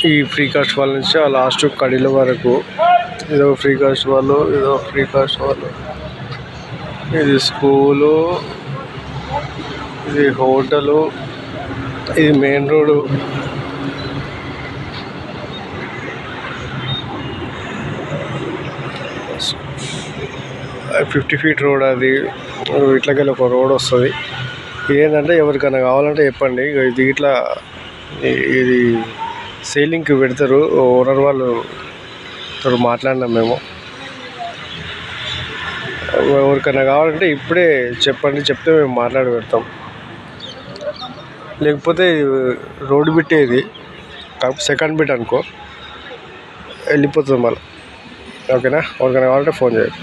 ఈ free cost వాళ్ళ నుంచి ఆ లాస్ట్ కడిల వరకు ఇదో ఫ్రీ కాస్ట్ వాళ్ళు, ఇదో ఫ్రీ కాస్ట్ వాళ్ళు. ఇది స్కూలు, ఇది హోటలు, ఇది మెయిన్ రోడ్డు. 50 feet రోడ్ అది. ఇట్లకెళ్ళి ఒక రోడ్ వస్తుంది. ఏంటంటే ఎవరికైనా కావాలంటే చెప్పండి. ఇది ఇట్లా ఇది సేలింగ్కి పెడతారు. ఓనర్ వాళ్ళు మాట్లాడినాం మేము. ఎవరికైనా కావాలంటే ఇప్పుడే చెప్పండి, చెప్తే మేము మాట్లాడి పెడతాం. లేకపోతే రోడ్డు బిట్టేది సెకండ్ బిట్ అనుకో, వెళ్ళిపోతుంది మళ్ళీ. ఓకేనా? ఎవరికైనా కావాలంటే ఫోన్ చేయండి.